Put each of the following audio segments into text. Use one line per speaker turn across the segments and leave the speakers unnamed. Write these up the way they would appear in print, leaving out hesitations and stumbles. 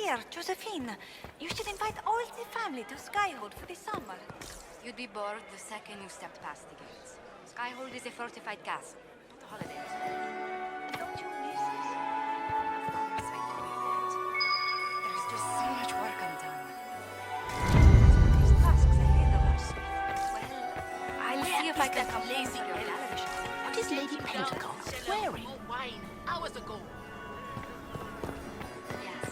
dear, Josephine. You should invite all the family to Skyhold for the summer.
You'd be bored the second you stepped past the gates. Skyhold is a fortified castle, not a holiday resort.
Don't you miss us?
Of course I do that. There's just so much work undone.
These tasks ahead of us.
Well, I'll see if I can come lazy your gallery shop.
What is Lady Pentecost wearing?
Wine hours ago.
Yes.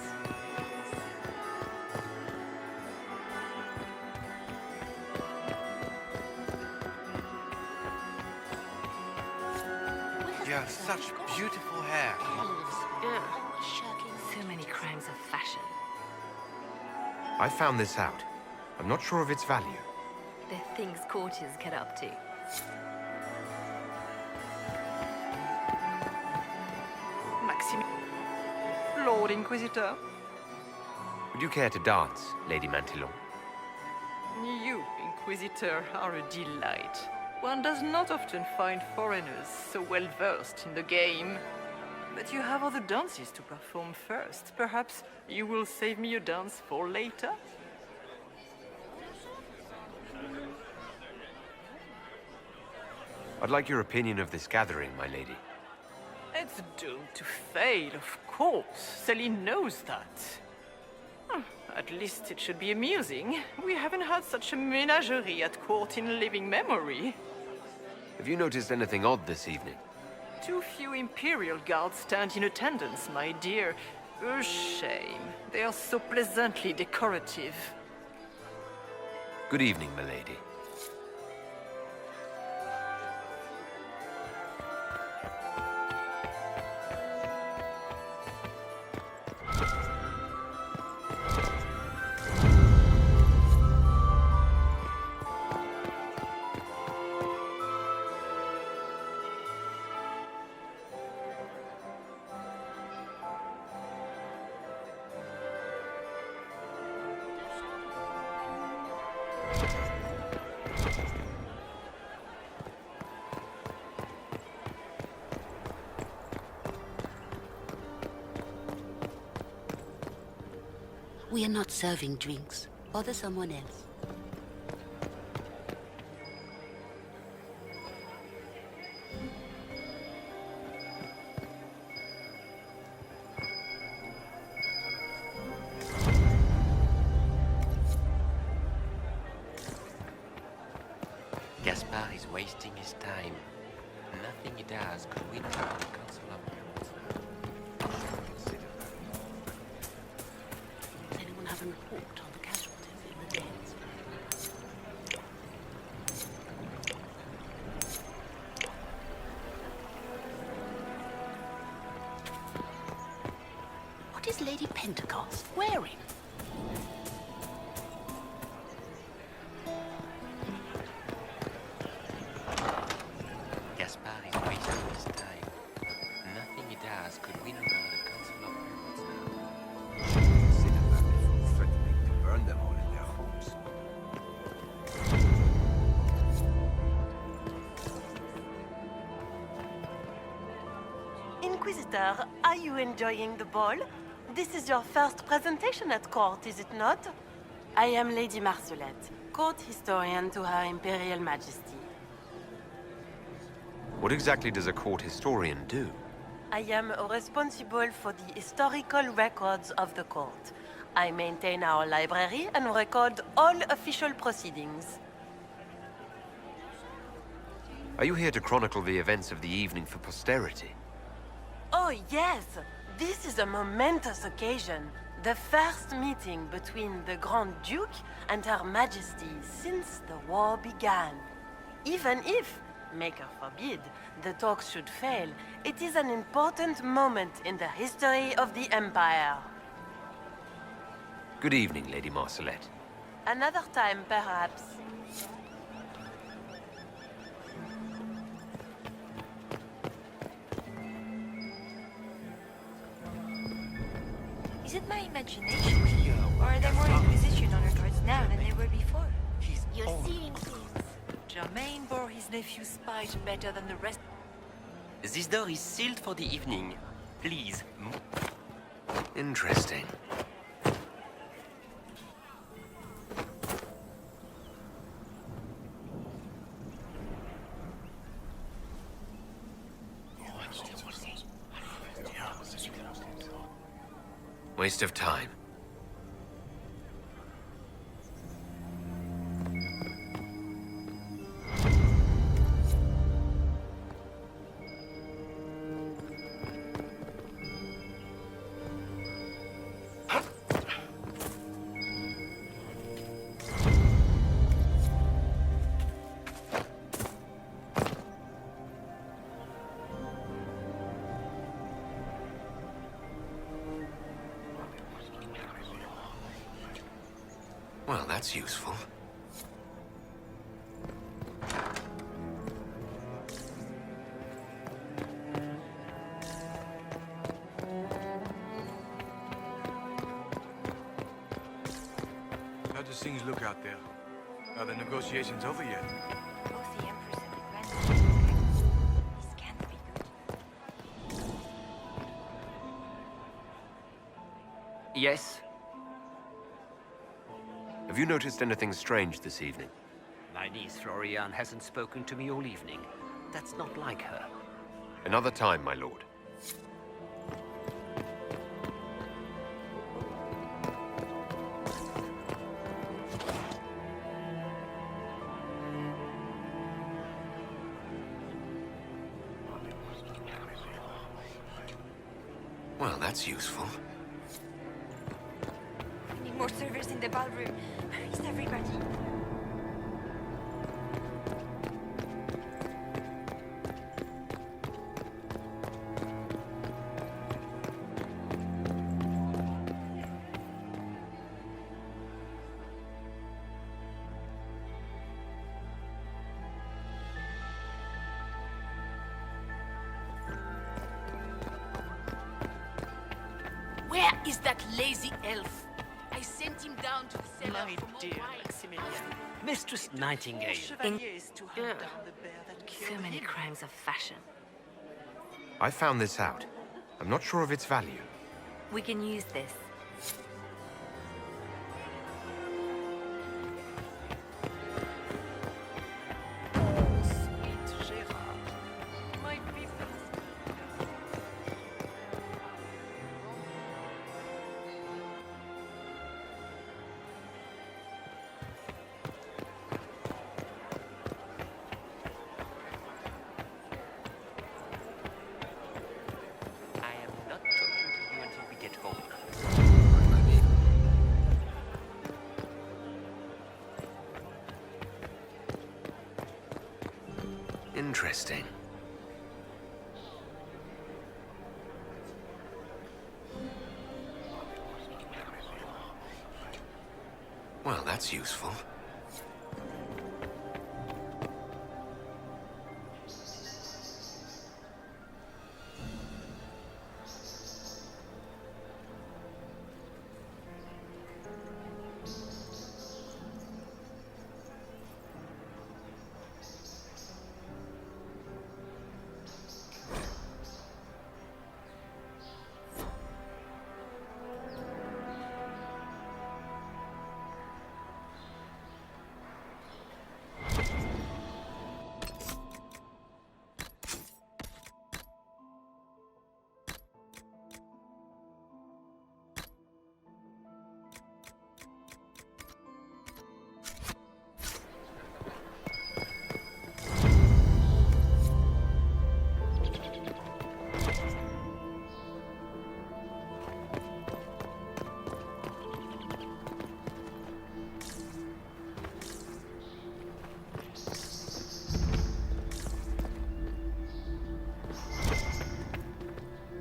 You have such beautiful hair.
Elves.
Ugh.
Shirking.
So many crimes of fashion.
I found this out. I'm not sure of its value.
They're things courtiers get up to.
Maxime. Lord Inquisitor.
Would you care to dance, Lady Mantillon?
You, Inquisitor, are a delight. One does not often find foreigners so well versed in the game. But you have other dances to perform first. Perhaps you will save me a dance for later?
I'd like your opinion of this gathering, my lady.
It's doomed to fail, of course. Celine knows that. At least it should be amusing. We haven't had such a menagerie at court in living memory.
Have you noticed anything odd this evening?
Too few Imperial guards stand in attendance, my dear. A shame. They are so pleasantly decorative.
Good evening, my lady.
We are not serving drinks. Bother someone else.
Gaspard is wasting his time. Nothing he does could win over the Council of Heralds.
Does anyone have a report on the casualties in the dens? What is Lady Pentecost wearing?
Gaspard is wasting his time. Nothing he does could win over the Council of Heralds now.
Consider that before threatening to burn them all in their homes.
Inquisitor, are you enjoying the ball? This is your first presentation at court, is it not? I am Lady Marcelette, court historian to Her Imperial Majesty.
What exactly does a court historian do?
I am responsible for the historical records of the court. I maintain our library and record all official proceedings.
Are you here to chronicle the events of the evening for posterity?
Oh yes, this is a momentous occasion. The first meeting between the Grand Duke and Her Majesty since the war began. Even if, Maker forbid, the talks should fail, it is an important moment in the history of the Empire.
Good evening, Lady Marcelette.
Another time, perhaps.
Is it my imagination? Or are there more Inquisition honor guards now than there were before?
You're seeing things.
Germain bore his nephew's spite better than the rest.
This door is sealed for the evening. Please, move.
Interesting. Waste of time. Well, that's useful.
How does things look out there? Are the negotiations over yet?
Both the Empress and the Grand Duke are correct. This can't be good.
Yes?
Have you noticed anything strange this evening?
My niece Florian hasn't spoken to me all evening. That's not like her.
Another time, my lord. Well, that's useful.
We need more servers in the ballroom. Where is everybody?
Where is that lazy elf? I sent him down to the cellar
My
for more
dear
wine.
Maximilian,
Mistress Nightingale.
Chevalier is to hunt down the bear that killed
So many
him.
crimes of fashion.
I found this out. I'm not sure of its value.
We can use this.
Sweet Gerard, my people.
I am not talking to you until we get home.
Interesting. Well, that's useful.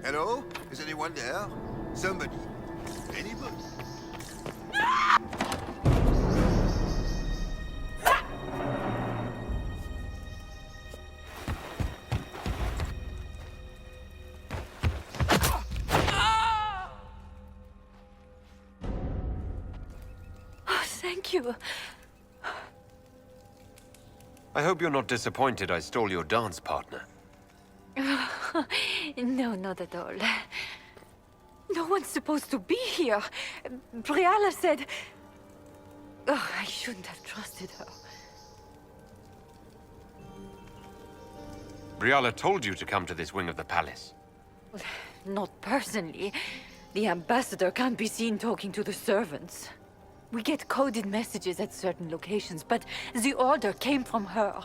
Hello? Is anyone there? Somebody? Anybody?
Oh, thank you.
I hope you're not disappointed I stole your dance partner.
No, not at all. No one's supposed to be here. Briala said... Oh, I shouldn't have trusted her.
Briala told you to come to this wing of the palace.
Not personally. The ambassador can't be seen talking to the servants. We get coded messages at certain locations, but the order came from her.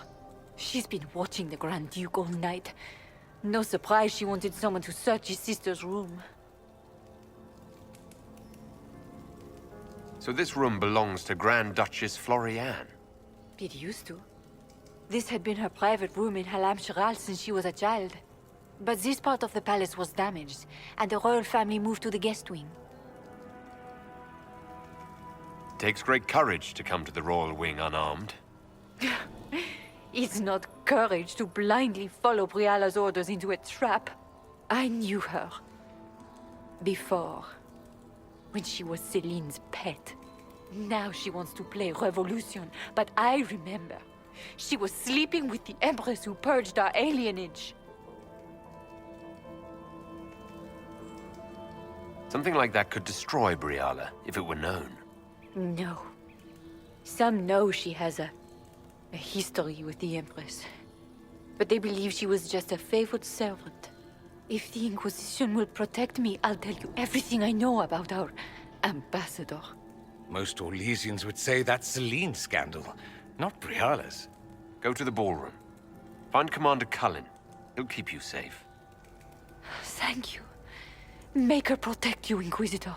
She's been watching the Grand Duke all night. No surprise she wanted someone to search his sister's room.
So this room belongs to Grand Duchess Floriane?
It used to. This had been her private room in Halam-Sharal since she was a child. But this part of the palace was damaged, and the royal family moved to the guest wing.
It takes great courage to come to the royal wing unarmed.
It's not courage to blindly follow Briala's orders into a trap. I knew her. Before. When she was Celine's pet. Now she wants to play revolution, but I remember. She was sleeping with the Empress who purged our alienage.
Something like that could destroy Briala, if it were known.
No. Some know she has a history with the Empress. But they believe she was just a favored servant. If the Inquisition will protect me, I'll tell you everything I know about our ambassador.
Most Orlesians would say that's Celine's scandal, not Briala's.
Go to the ballroom. Find Commander Cullen. He'll keep you safe.
Thank you. Make her protect you, Inquisitor.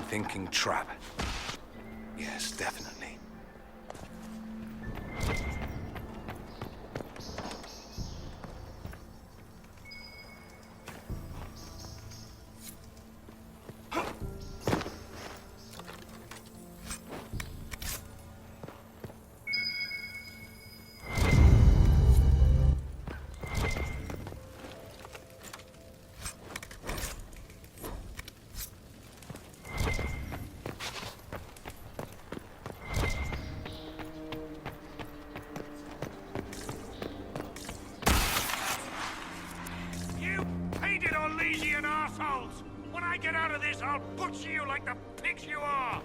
Thinking trap. Yes, definitely.
When I get out of this, I'll butcher you like the pigs you are!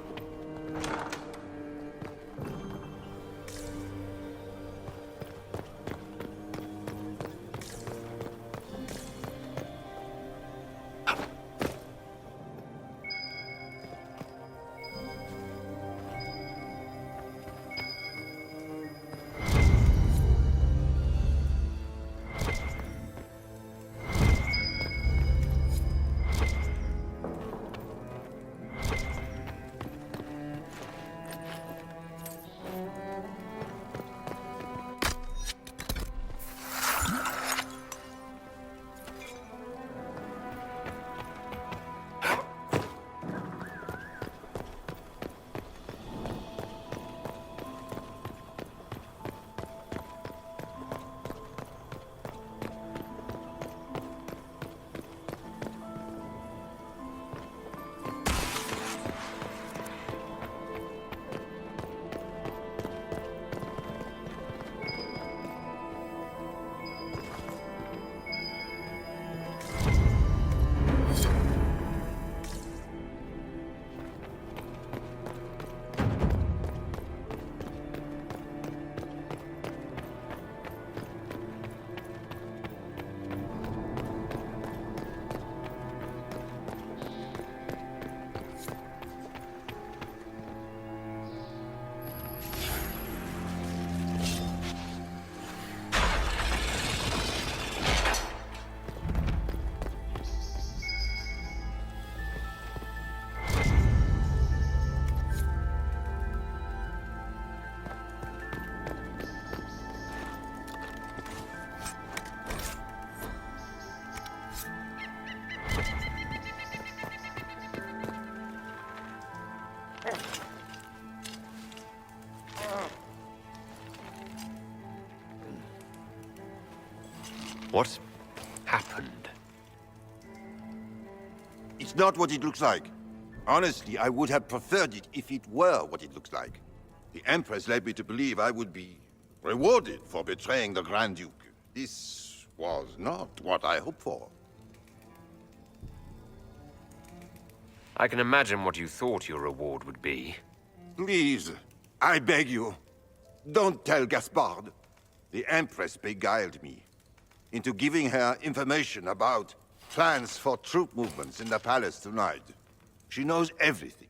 What happened?
It's not what it looks like. Honestly, I would have preferred it if it were what it looks like. The Empress led me to believe I would be rewarded for betraying the Grand Duke. This was not what I hoped for.
I can imagine what you thought your reward would be.
Please, I beg you, don't tell Gaspard. The Empress beguiled me into giving her information about plans for troop movements in the palace tonight. She knows everything.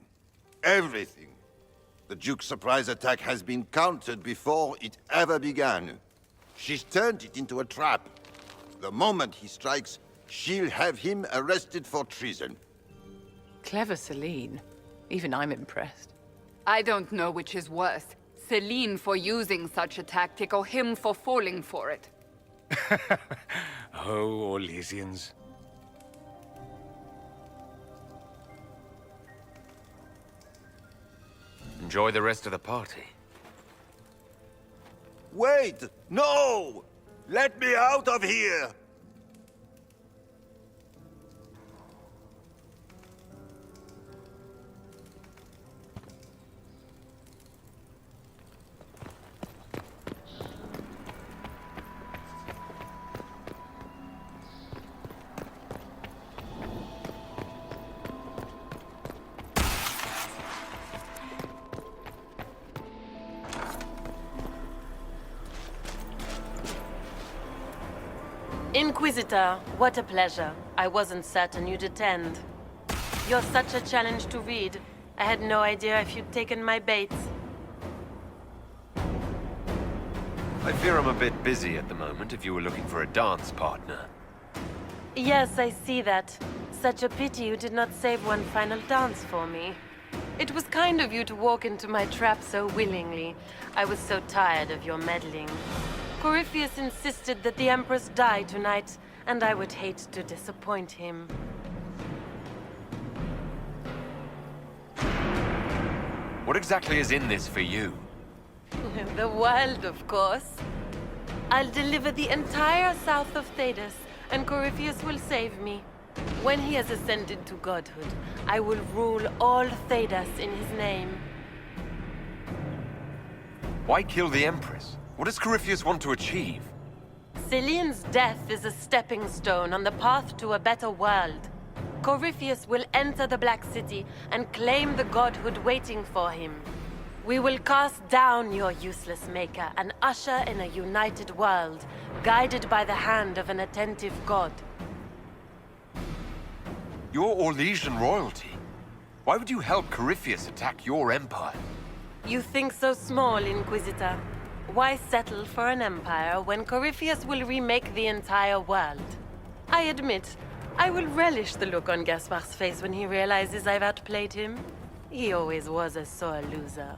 Everything. The Duke's surprise attack has been countered before it ever began. She's turned it into a trap. The moment he strikes, she'll have him arrested for treason.
Clever Celine. Even I'm impressed.
I don't know which is worse. Celine for using such a tactic, or him for falling for it.
Oh, Orlesians.
Enjoy the rest of the party.
Wait! No! Let me out of here!
Inquisitor, what a pleasure. I wasn't certain you'd attend. You're such a challenge to read. I had no idea if you'd taken my bait.
I fear I'm a bit busy at the moment if you were looking for a dance partner.
Yes, I see that. Such a pity you did not save one final dance for me. It was kind of you to walk into my trap so willingly. I was so tired of your meddling. Corypheus insisted that the Empress die tonight, and I would hate to disappoint him.
What exactly is in this for you?
The world, of course. I'll deliver the entire south of Thedas, and Corypheus will save me. When he has ascended to godhood, I will rule all Thedas in his name.
Why kill the Empress? What does Corypheus want to achieve?
Celine's death is a stepping stone on the path to a better world. Corypheus will enter the Black City and claim the godhood waiting for him. We will cast down your useless maker and usher in a united world, guided by the hand of an attentive god.
You're Orlesian royalty. Why would you help Corypheus attack your empire?
You think so small, Inquisitor. Why settle for an empire when Corypheus will remake the entire world? I admit, I will relish the look on Gaspard's face when he realizes I've outplayed him. He always was a sore loser.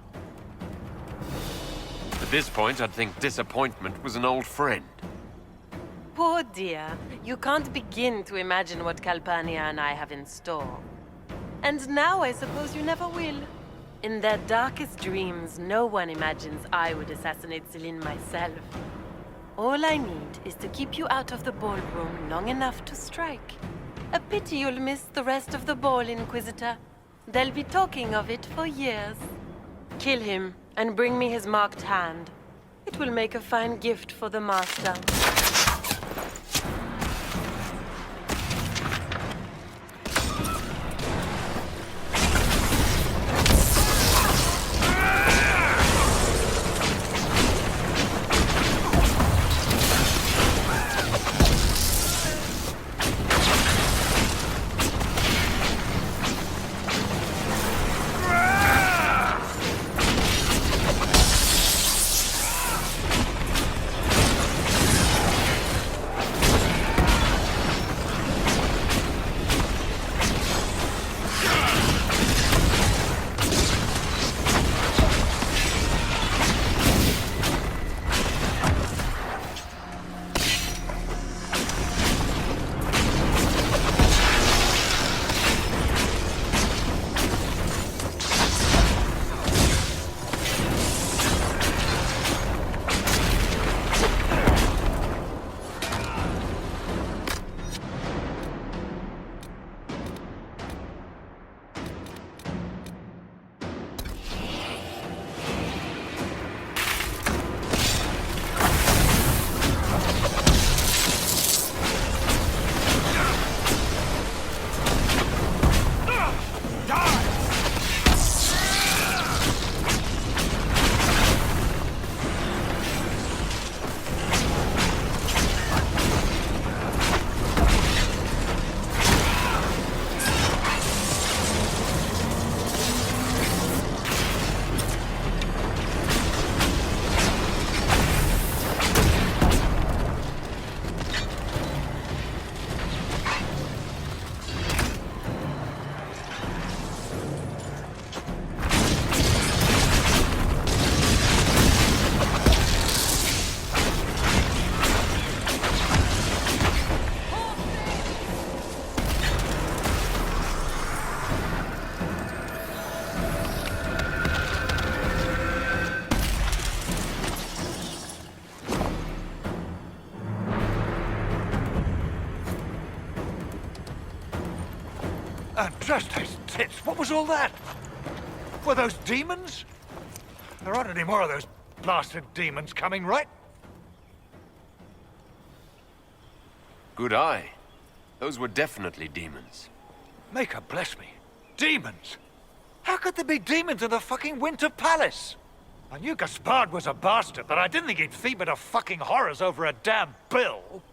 At this point, I'd think disappointment was an old friend.
Poor dear, you can't begin to imagine what Calpurnia and I have in store. And now I suppose you never will. In their darkest dreams, no one imagines I would assassinate Celine myself. All I need is to keep you out of the ballroom long enough to strike. A pity you'll miss the rest of the ball, Inquisitor. They'll be talking of it for years. Kill him, and bring me his marked hand. It will make a fine gift for the Master.
And just his tits, what was all that? Were those demons? There aren't any more of those blasted demons coming, right?
Good eye. Those were definitely demons.
Maker bless me. Demons? How could there be demons in the fucking Winter Palace? I knew Gaspard was a bastard, but I didn't think he'd feed me to fucking horrors over a damn bill.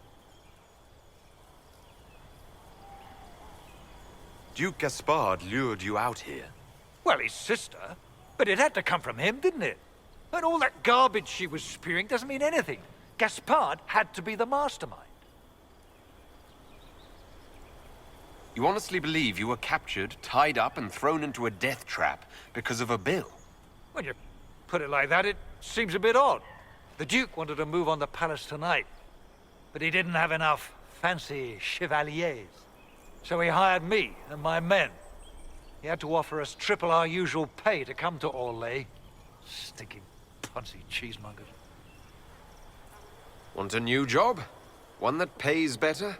Duke Gaspard lured you out here.
Well, his sister. But it had to come from him, didn't it? And all that garbage she was spewing doesn't mean anything. Gaspard had to be the mastermind.
You honestly believe you were captured, tied up, and thrown into a death trap because of a bill?
When you put it like that, it seems a bit odd. The Duke wanted to move on the palace tonight, but he didn't have enough fancy chevaliers. So he hired me and my men. He had to offer us triple our usual pay to come to Orlais. Stinking punsy cheesemongers.
Want a new job? One that pays better?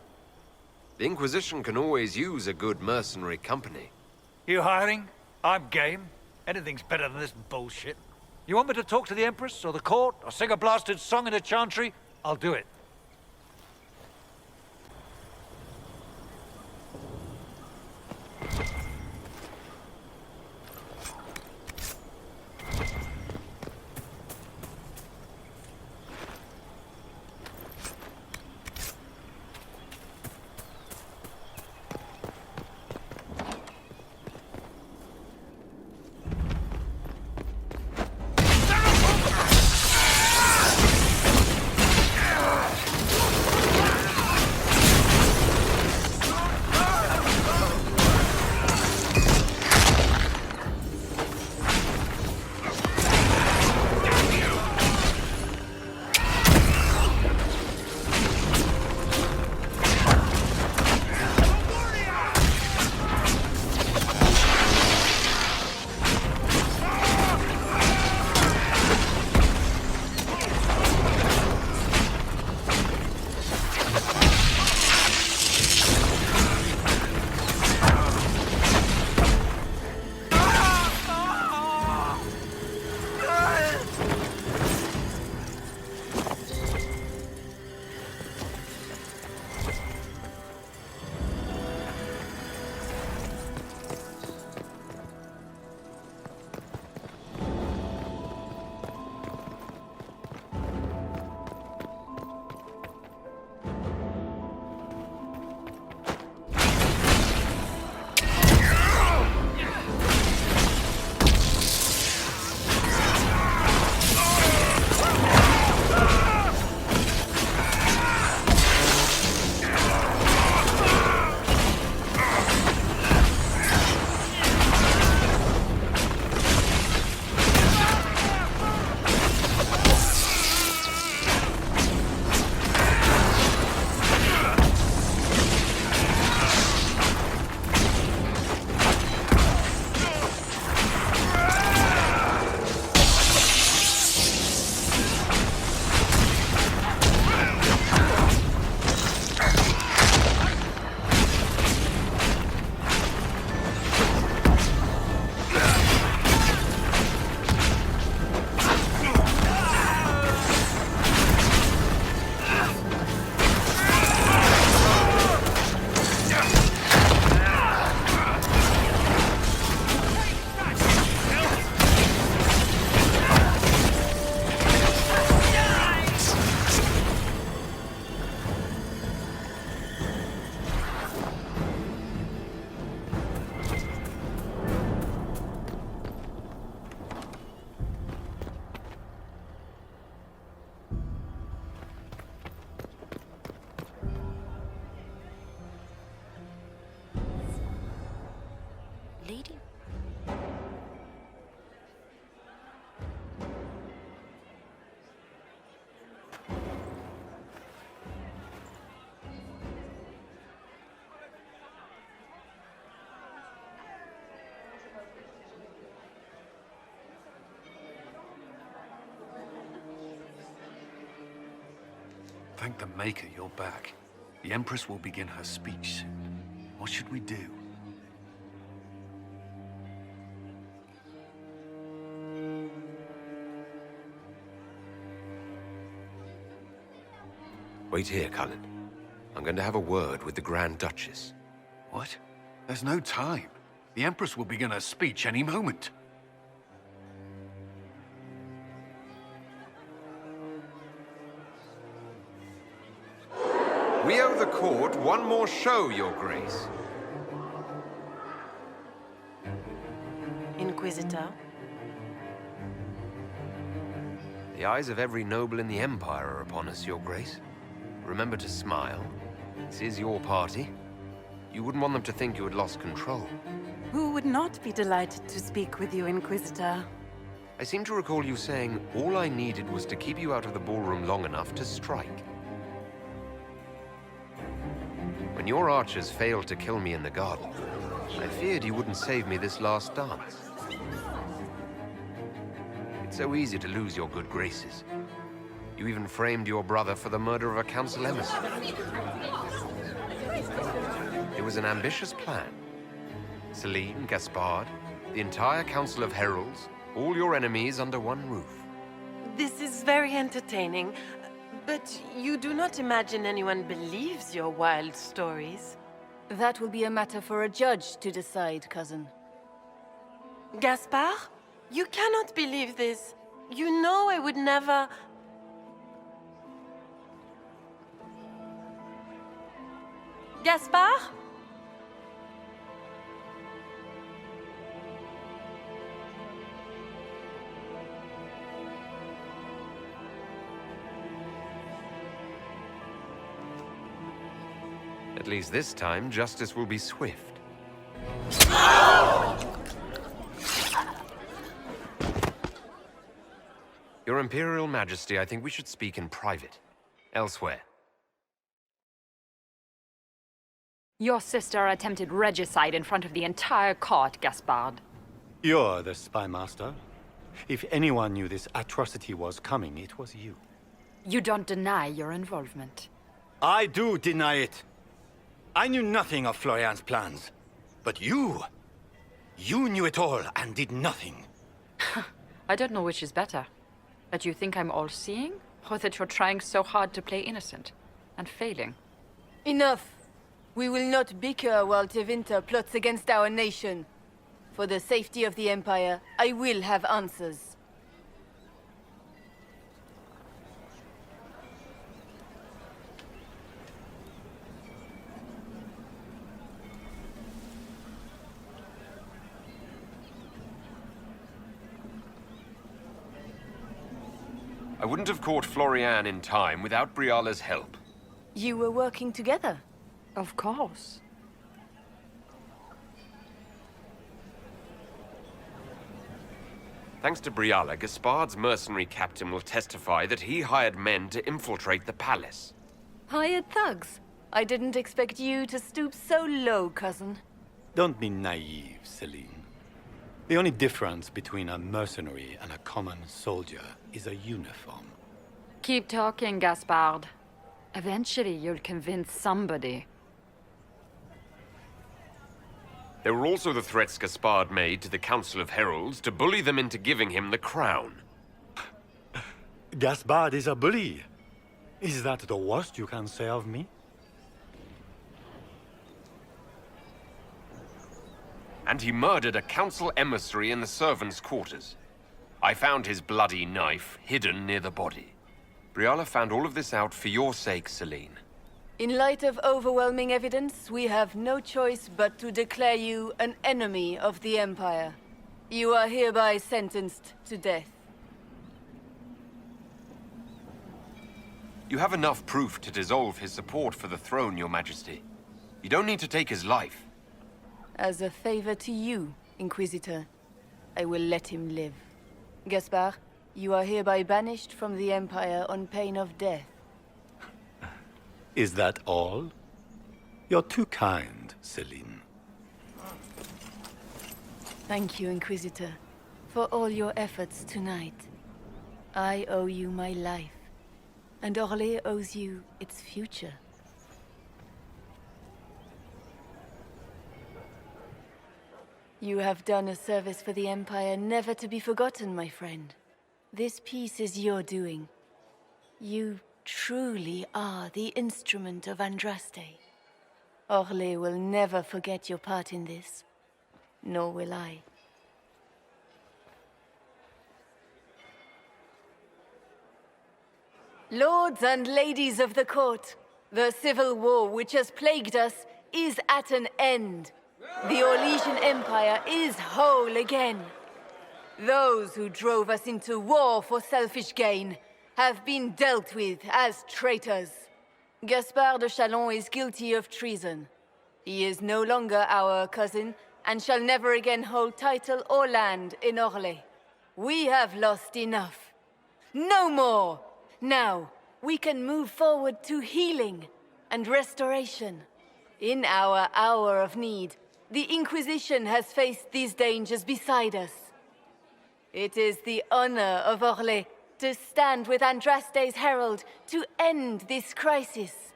The Inquisition can always use a good mercenary company.
You hiring? I'm game. Anything's better than this bullshit. You want me to talk to the Empress or the court or sing a blasted song in a chantry? I'll do it.
Lady?
Thank the Maker you're back. The Empress will begin her speech soon. What should we do?
Wait here, Cullen. I'm going to have a word with the Grand Duchess.
What? There's no time. The Empress will begin her speech any moment.
We owe the court one more show, Your Grace.
Inquisitor?
The eyes of every noble in the Empire are upon us, Your Grace. Remember to smile. This is your party. You wouldn't want them to think you had lost control.
Who would not be delighted to speak with you, Inquisitor?
I seem to recall you saying all I needed was to keep you out of the ballroom long enough to strike. When your archers failed to kill me in the garden, I feared you wouldn't save me this last dance. It's so easy to lose your good graces. You even framed your brother for the murder of a council emissary. It was an ambitious plan. Celine, Gaspard, the entire Council of Heralds, all your enemies under one roof.
This is very entertaining, but you do not imagine anyone believes your wild stories?
That will be a matter for a judge to decide, cousin.
Gaspard? You cannot believe this. You know I would never... Gaspard?
At least this time, justice will be swift. Your Imperial Majesty, I think we should speak in private. Elsewhere.
Your sister attempted regicide in front of the entire court, Gaspard.
You're the spy master. If anyone knew this atrocity was coming, it was you.
You don't deny your involvement.
I do deny it. I knew nothing of Florian's plans. But you knew it all and did nothing.
I don't know which is better. That you think I'm all-seeing, or that you're trying so hard to play innocent and failing.
Enough! We will not bicker while Tevinter plots against our nation. For the safety of the Empire, I will have answers.
I wouldn't have caught Florian in time without Briala's help.
You were working together?
Of course.
Thanks to Briala, Gaspard's mercenary captain will testify that he hired men to infiltrate the palace.
Hired thugs? I didn't expect you to stoop so low, cousin.
Don't be naive, Celine. The only difference between a mercenary and a common soldier is a uniform.
Keep talking, Gaspard. Eventually, you'll convince somebody.
There were also the threats Gaspard made to the Council of Heralds to bully them into giving him the crown.
Gaspard is a bully. Is that the worst you can say of me?
And he murdered a council emissary in the servants' quarters. I found his bloody knife hidden near the body. Briala found all of this out for your sake, Celine.
In light of overwhelming evidence, we have no choice but to declare you an enemy of the Empire. You are hereby sentenced to death.
You have enough proof to dissolve his support for the throne, Your Majesty. You don't need to take his life.
As a favor to you, Inquisitor, I will let him live. Gaspard, you are hereby banished from the Empire on pain of death.
Is that all? You're too kind, Celine.
Thank you, Inquisitor, for all your efforts tonight. I owe you my life, and Orlais owes you its future. You have done a service for the Empire never to be forgotten, my friend. This piece is your doing. You truly are the instrument of Andraste. Orlais will never forget your part in this, nor will I. Lords and ladies of the court, the civil war which has plagued us is at an end. The Orlesian Empire is whole again. Those who drove us into war for selfish gain have been dealt with as traitors. Gaspard de Chalon is guilty of treason. He is no longer our cousin and shall never again hold title or land in Orlais. We have lost enough. No more! Now, we can move forward to healing and restoration. In our hour of need, the Inquisition has faced these dangers beside us. It is the honor of Orlais to stand with Andraste's herald to end this crisis.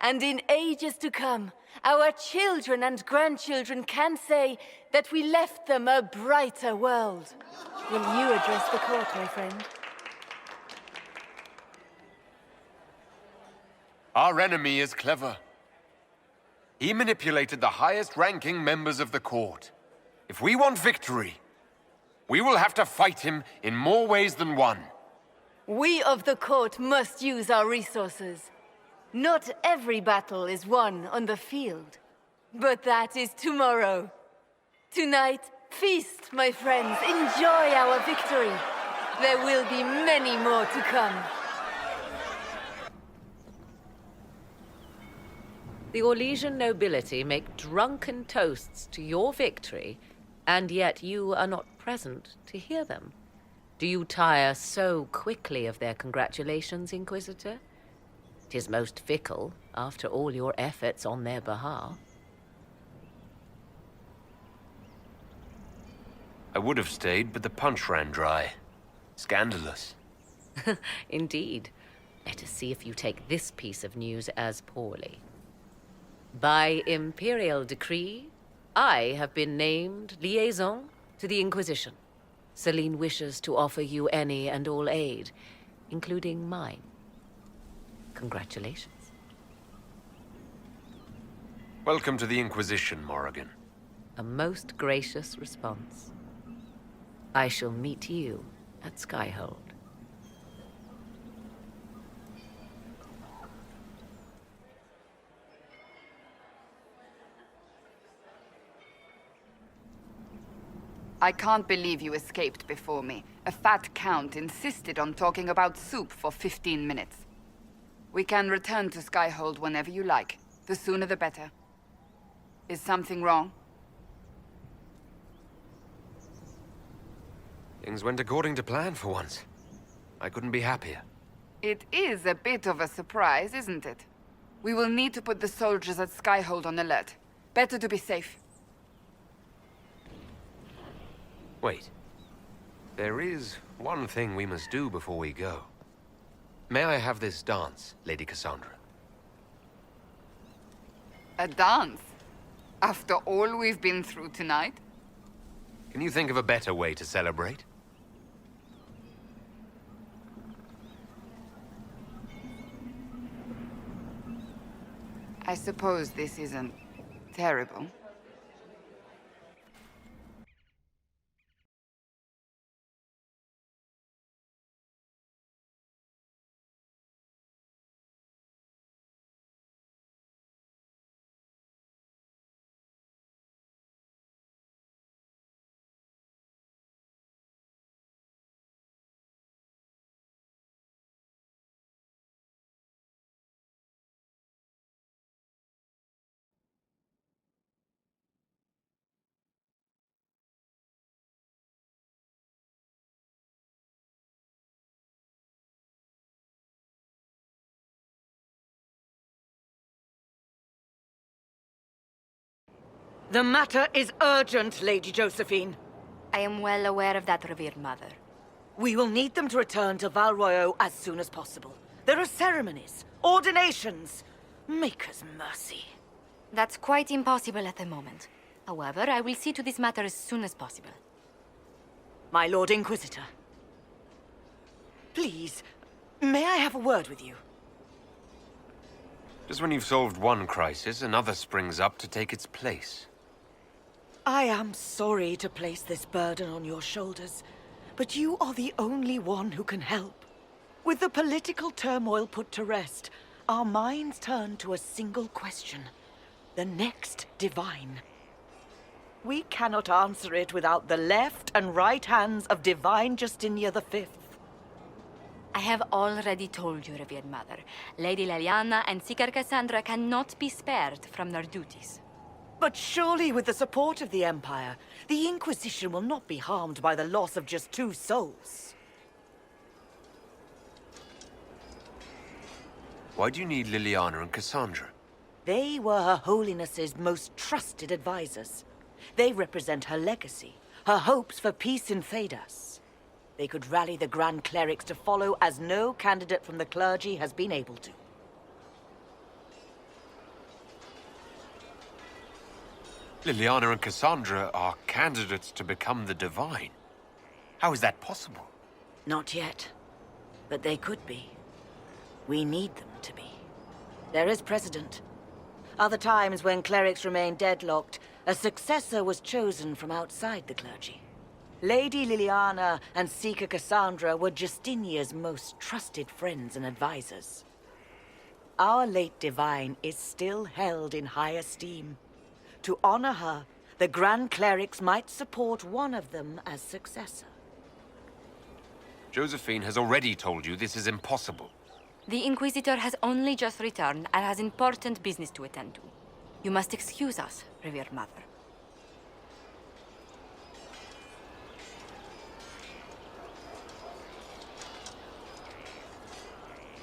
And in ages to come, our children and grandchildren can say that we left them a brighter world. Will you address the court, my friend?
Our enemy is clever. He manipulated the highest-ranking members of the court. If we want victory, we will have to fight him in more ways than one.
We of the court must use our resources. Not every battle is won on the field, but that is tomorrow. Tonight, feast, my friends. Enjoy our victory. There will be many more to come.
The Orlesian nobility make drunken toasts to your victory, and yet you are not present to hear them. Do you tire so quickly of their congratulations, Inquisitor? 'Tis most fickle, after all your efforts on their behalf.
I would have stayed, but the punch ran dry. Scandalous.
Indeed. Let us see if you take this piece of news as poorly. By imperial decree, I have been named liaison to the Inquisition. Celine wishes to offer you any and all aid, including mine. Congratulations.
Welcome to the Inquisition, Morrigan.
A most gracious response. I shall meet you at Skyhold.
I can't believe you escaped before me. A fat count insisted on talking about soup for 15 minutes. We can return to Skyhold whenever you like. The sooner the better. Is something wrong?
Things went according to plan for once. I couldn't be happier.
It is a bit of a surprise, isn't it? We will need to put the soldiers at Skyhold on alert. Better to be safe.
Wait. There is one thing we must do before we go. May I have this dance, Lady Cassandra?
A dance? After all we've been through tonight?
Can you think of a better way to celebrate?
I suppose this isn't terrible.
The matter is urgent, Lady Josephine.
I am well aware of that, revered mother.
We will need them to return to Val Royeaux as soon as possible. There are ceremonies, ordinations. Maker's mercy.
That's quite impossible at the moment. However, I will see to this matter as soon as possible.
My Lord Inquisitor. Please, may I have a word with you?
Just when you've solved one crisis, another springs up to take its place.
I am sorry to place this burden on your shoulders, but you are the only one who can help. With the political turmoil put to rest, our minds turn to a single question: the next Divine. We cannot answer it without the left and right hands of Divine Justinia V.
I have already told you, revered mother. Lady Leliana and Seeker Cassandra cannot be spared from their duties.
But surely with the support of the Empire, the Inquisition will not be harmed by the loss of just 2 souls.
Why do you need Liliana and Cassandra?
They were Her Holiness's most trusted advisors. They represent her legacy, her hopes for peace in Thedas. They could rally the Grand Clerics to follow as no candidate from the clergy has been able to.
Liliana and Cassandra are candidates to become the Divine. How is that possible?
Not yet, but they could be. We need them to be. There is precedent. Other times when clerics remained deadlocked, a successor was chosen from outside the clergy. Lady Liliana and Seeker Cassandra were Justinia's most trusted friends and advisors. Our late Divine is still held in high esteem. To honor her, the Grand Clerics might support one of them as successor.
Josephine has already told you this is impossible.
The Inquisitor has only just returned and has important business to attend to. You must excuse us, revered mother.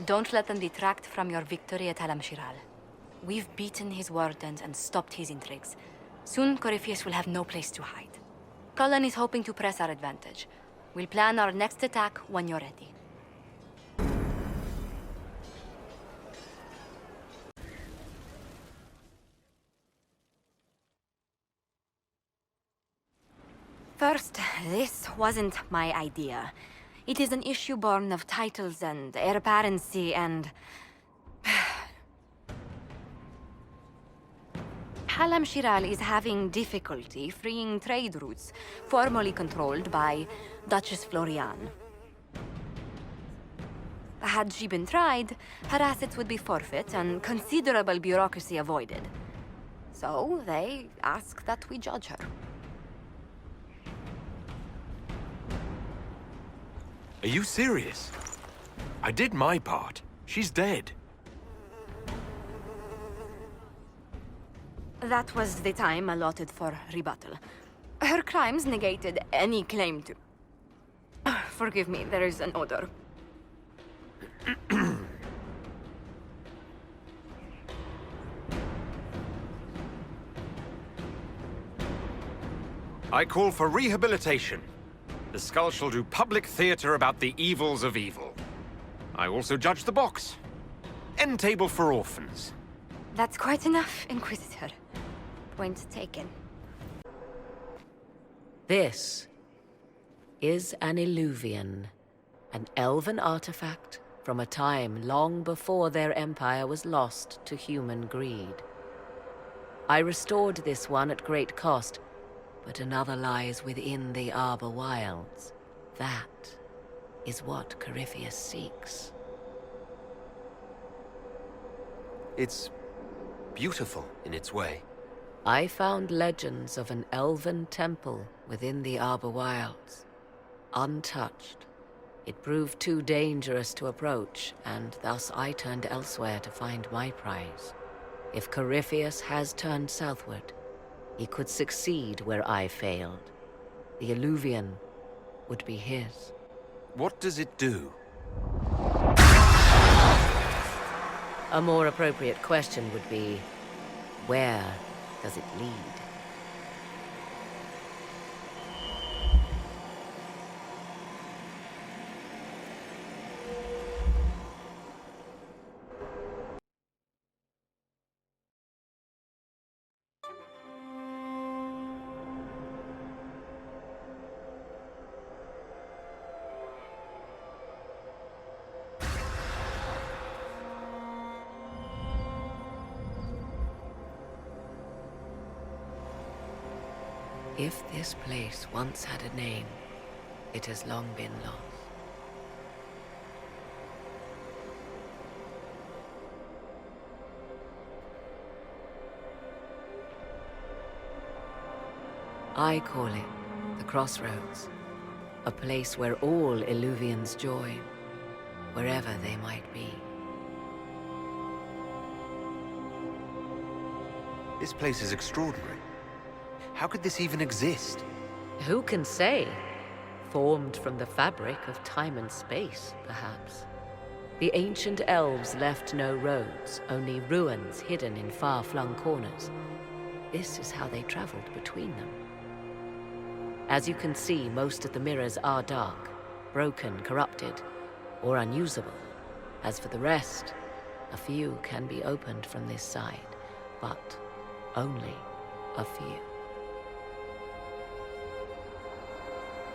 Don't let them detract from your victory at Alam-Shiral. We've beaten his wardens and stopped his intrigues. Soon, Corypheus will have no place to hide. Cullen is hoping to press our advantage. We'll plan our next attack when you're ready. First, this wasn't my idea. It is an issue born of titles and heir apparency and... Alam-Shiral is having difficulty freeing trade routes formerly controlled by Duchess Florian. Had she been tried, her assets would be forfeit and considerable bureaucracy avoided. So they ask that we judge her.
Are you serious? I did my part. She's dead.
That was the time allotted for rebuttal. Her crimes negated any claim to... Forgive me, there is an odor.
I call for rehabilitation. The skull shall do public theater about the evils of evil. I also judge the box. End table for orphans.
That's quite enough, Inquisitor. Point taken.
This is an Illuvian, an elven artifact from a time long before their empire was lost to human greed. I restored this one at great cost, but another lies within the Arbor Wilds. That is what Corypheus seeks.
It's beautiful in its way.
I found legends of an elven temple within the Arbor Wilds, untouched. It proved too dangerous to approach, and thus I turned elsewhere to find my prize. If Corypheus has turned southward, he could succeed where I failed. The Illuvian would be his.
What does it do?
A more appropriate question would be, where does it lead? If this place once had a name, it has long been lost. I call it the Crossroads, a place where all Illuvians join, wherever they might be.
This place is extraordinary. How could this even exist?
Who can say? Formed from the fabric of time and space, perhaps. The ancient elves left no roads, only ruins hidden in far-flung corners. This is how they traveled between them. As you can see, most of the mirrors are dark, broken, corrupted, or unusable. As for the rest, a few can be opened from this side, but only a few.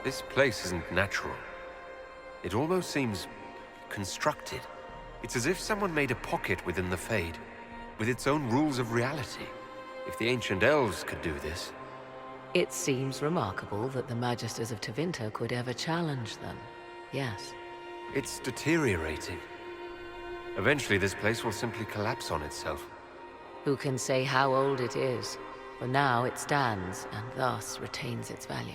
This place isn't natural. It almost seems constructed. It's as if someone made a pocket within the Fade, with its own rules of reality. If the ancient elves could do this...
It seems remarkable that the Magisters of Tevinter could ever challenge them. Yes.
It's deteriorating. Eventually this place will simply collapse on itself.
Who can say how old it is? For now it stands, and thus retains its value.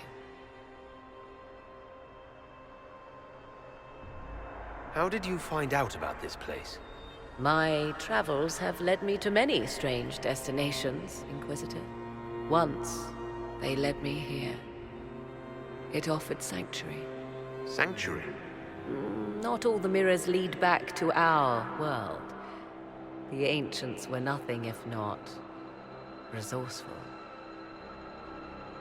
How did you find out about this place?
My travels have led me to many strange destinations, Inquisitor. Once, they led me here. It offered sanctuary.
Sanctuary?
Not all the mirrors lead back to our world. The ancients were nothing if not resourceful.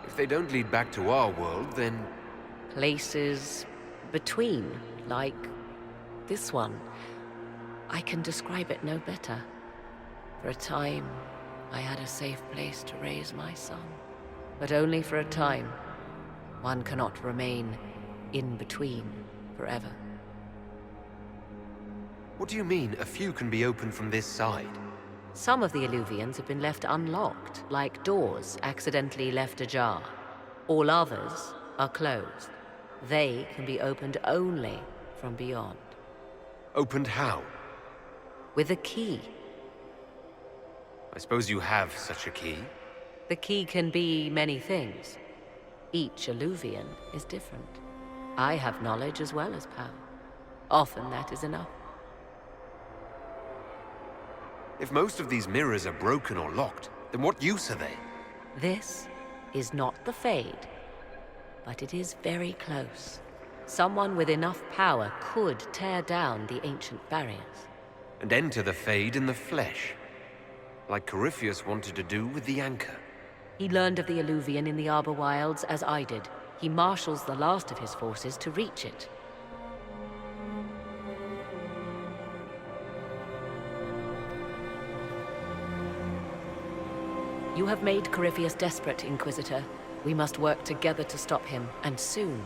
If they don't lead back to our world, then...
Places between, like this one. I can describe it no better. For a time, I had a safe place to raise my son. But only for a time. One cannot remain in between forever.
What do you mean, a few can be opened from this side?
Some of the Illuvians have been left unlocked, like doors accidentally left ajar. All others are closed. They can be opened only from beyond.
Opened how?
With a key.
I suppose you have such a key?
The key can be many things. Each Illuvian is different. I have knowledge as well as power. Often that is enough.
If most of these mirrors are broken or locked, then what use are they?
This is not the Fade, but it is very close. Someone with enough power could tear down the ancient barriers.
And enter the Fade in the flesh, like Corypheus wanted to do with the Anchor.
He learned of the Illuvian in the Arbor Wilds as I did. He marshals the last of his forces to reach it. You have made Corypheus desperate, Inquisitor. We must work together to stop him, and soon.